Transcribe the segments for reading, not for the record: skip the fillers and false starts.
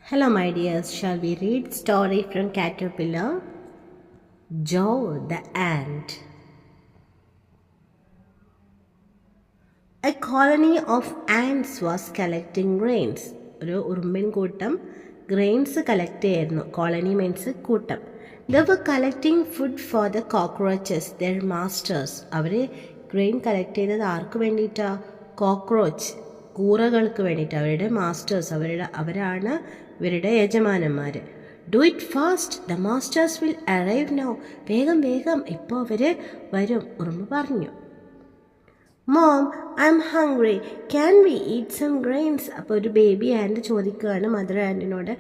Hello, my dears. Shall we read story from Caterpillar? Joe the Ant. A colony of ants was collecting grains. ഒരു ഉറുമ്പിൻ കൂട്ടം grains collect ചെയ്യായിരുന്നു. Colony means കൂട്ടം. They were collecting food for the cockroaches, their masters. അവർ grain collect ചെയ്തത് ആർക്ക് വേണ്ടിയിട്ടാ? Cockroach, കൂറകൾക്ക് വേണ്ടിയിട്ട്. അവരുടെ മാസ്റ്റേഴ്സ്, അവരാണ് ഇവരുടെ യജമാനന്മാർ. Do it fast, the masters will arrive now. വേഗം വേഗം, ഇപ്പോൾ അവർ വരും, ഉറുമ്പ് പറഞ്ഞു. Mom, I am hungry, can we eat some grains? അപ്പോൾ ഒരു ബേബി ആൻഡ് ചോദിക്കുകയാണ് മദർ ആൻഡിനോട്,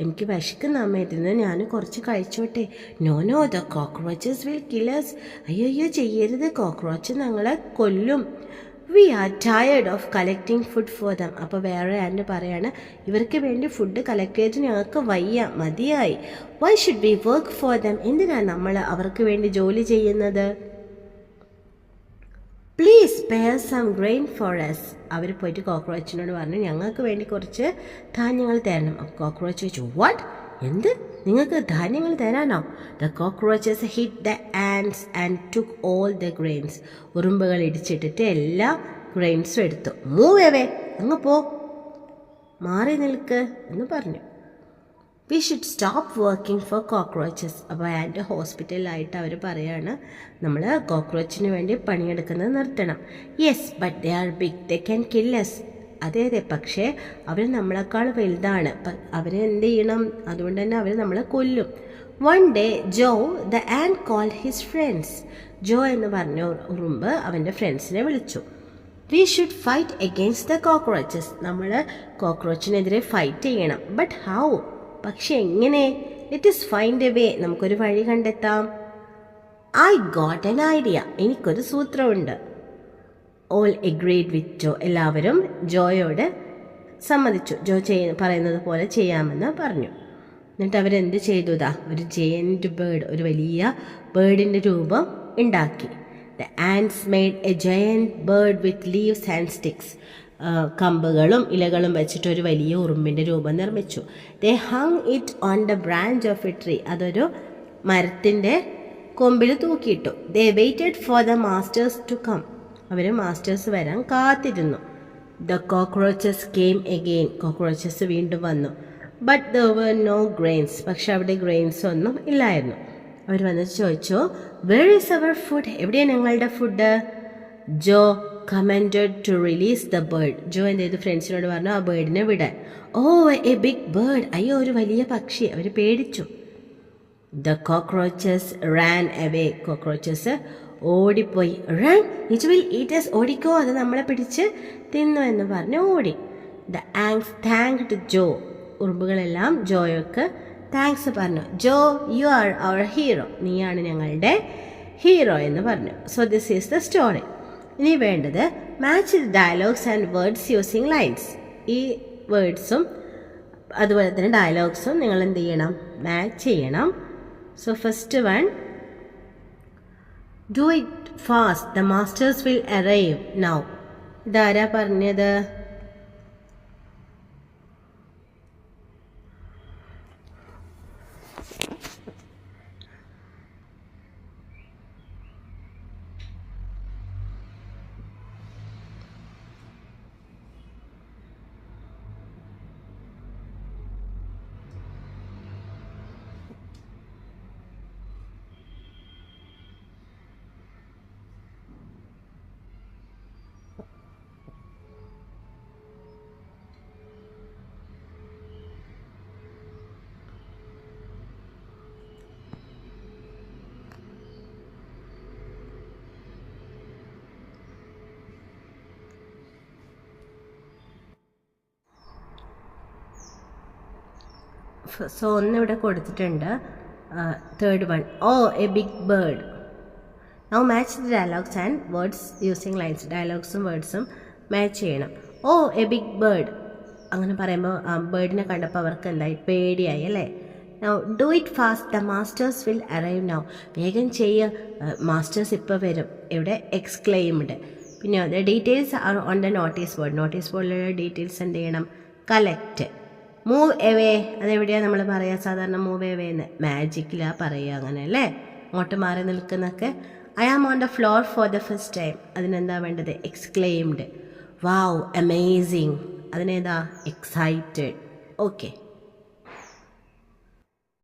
എനിക്ക് വിശക്കുന്ന അമ്മ, ഇതിന് ഞാൻ കുറച്ച് കഴിച്ചോട്ടെ. No no, the cockroaches will killers. അയ്യോ ചെയ്യരുത്, കോക്രോച്ച് ഞങ്ങളെ കൊല്ലും. We are tired of collecting food for them. അപ്പോൾ വേറെ ആൻഡ് പറയാണ്, ഇവർക്ക് വേണ്ടി ഫുഡ് കളക്ട് ചെയ്ത് ഞങ്ങൾക്ക് വയ്യ, മതിയായി. Why should we work for them? എന്തിനാണ് നമ്മൾ അവർക്ക് വേണ്ടി ജോലി ചെയ്യുന്നത്? Please spare some grain for us. അവർ പോയിട്ട് കോക്രോച്ചിനോട് പറഞ്ഞു, ഞങ്ങൾക്ക് വേണ്ടി കുറച്ച് ധാന്യങ്ങൾ തരണം. അപ്പോൾ കോക്രോച്ച് ചോദിച്ചു, വാട്ട്? എന്ത്? നിങ്ങൾക്ക് ധാന്യങ്ങൾ തരാനോ? The cockroaches hit the ants and took all the grains. ഉറുമ്പുകൾ ഇടിച്ചിട്ടിട്ട് എല്ലാ ഗ്രെയിൻസും എടുത്തു. മൂവ് അവേ, അങ്ങ് പോ, മാറി നിൽക്ക് എന്ന് പറഞ്ഞു. We should stop working for cockroaches. അപ്പോൾ ആൻഡ് ഹോസ്പിറ്റലിലായിട്ട് അവർ പറയാണ്, നമ്മൾ കോക്രോച്ചിന് വേണ്ടി പണിയെടുക്കുന്നത് നിർത്തണം. Yes, but they are big, they can kill us. അതെ, പക്ഷേ അവർ നമ്മളെക്കാൾ വലുതാണ്, അവരെ എന്ത് ചെയ്യണം? അതുകൊണ്ട് തന്നെ അവർ നമ്മളെ കൊല്ലും. One day Joe the ant call his friends. Joe എന്ന് പറഞ്ഞ ഉറുമ്പ് അവൻ്റെ ഫ്രണ്ട്സിനെ വിളിച്ചു. We should fight against the cockroaches. നമ്മൾ കോക്രോച്ചിനെതിരെ ഫൈറ്റ് ചെയ്യണം. But how? പക്ഷെ എങ്ങനെ? Let us find a way. നമുക്കൊരു വഴി കണ്ടെത്താം. I got an idea. എനിക്കൊരു സൂത്രമുണ്ട്. ഓൾ എഗ്രീഡ് വിത്ത് ജോ. എല്ലാവരും ജോയോട് സമ്മതിച്ചു. ജോ പറയുന്നത് പോലെ ചെയ്യാമെന്ന് പറഞ്ഞു. എന്നിട്ട് അവരെന്ത് ചെയ്തു? ഒരു ജയന്റ് ബേർഡ്, ഒരു വലിയ ബേർഡിൻ്റെ രൂപം ഉണ്ടാക്കി. The ants made a giant bird with leaves and sticks. കമ്പുകളും ഇലകളും വെച്ചിട്ട് ഒരു വലിയ ഉറുമ്പിൻ്റെ രൂപം നിർമ്മിച്ചു. They hung it on the branch of a tree. അതൊരു മരത്തിൻ്റെ കൊമ്പിൽ തൂക്കിയിട്ടു. They waited for the masters to come. അവർ മാസ്റ്റേഴ്സ് വരാൻ കാത്തിരുന്നു. The cockroaches came again. Cockroaches വീണ്ടും വന്നു. But there were no grains. പക്ഷെ അവിടെ ഗ്രെയിൻസ് ഒന്നും ഇല്ലായിരുന്നു. അവർ വന്നിട്ട് ചോദിച്ചു, വേർ ഈസ് അവർ ഫുഡ്? എവിടെയാണ് ഞങ്ങളുടെ food? Joe commanded to release the bird. Joe എന്ത് ചെയ്തു? ഫ്രണ്ട്സിനോട് പറഞ്ഞു ആ ബേർഡിനെ വിടാൻ. Oh, a big bird. അയ്യോ, ഒരു വലിയ പക്ഷി. അവർ പേടിച്ചു. The cockroaches ran away. Cockroaches ഓടിപ്പോയി. Run, it will eat us. ഓടിക്കോ, അത് നമ്മളെ പിടിച്ച് തിന്നു എന്ന് പറഞ്ഞ് ഓടി. The ants thanked Joe. ഉറുമ്പുകളെല്ലാം ജോയ്ക്ക് താങ്ക്സ് പറഞ്ഞു. Joe, you are our hero. നീയാണ് ഞങ്ങളുടെ ഹീറോ എന്ന് പറഞ്ഞു. So this is the story. ഇനി വേണ്ടത് match the dialogues and words using lines. ഈ വേർഡ്സും അതുപോലെ തന്നെ ഡയലോഗ്സും നിങ്ങൾ എന്ത് ചെയ്യണം? മാച്ച് ചെയ്യണം. So first one, do it fast, the masters will arrive now. ഇതാരാ പറഞ്ഞത്? സോ ഒന്നിവിടെ കൊടുത്തിട്ടുണ്ട്. Third one, oh a big bird. Now match the dialogues and words using lines. ഡയലോഗ്സും വേർഡ്സും മാച്ച് ചെയ്യണം. Oh a big bird. അങ്ങനെ പറയുമ്പോൾ ബേർഡിനെ കണ്ടപ്പോൾ അവർക്ക് എന്തായി? പേടിയായി അല്ലേ? Now do it fast, the masters will arrive now. വേഗം ചെയ്യുക, മാസ്റ്റേഴ്സ് ഇപ്പോൾ വരും. ഇവിടെ എക്സ്ക്ലെയിംഡ്. പിന്നെ the details R on the notice board. Notice ബോർഡിലുള്ള ഡീറ്റെയിൽസ് എന്ത് ചെയ്യണം? കളക്ട്. മൂവ് എവേ അതെവിടെയാണ് നമ്മൾ പറയുക സാധാരണ മൂവ് എവേ എന്ന്? മാജിക്കിലാണ് പറയുക അങ്ങനെ അല്ലേ, അങ്ങോട്ട് മാറി നിൽക്കുന്നൊക്കെ. I am on the floor for the first time, അതിനെന്താ വേണ്ടത്? എക്സ്ക്ലെയിംഡ്. വാവ് അമേസിങ്, അതിനേതാ? എക്സൈറ്റഡ്. ഓക്കെ.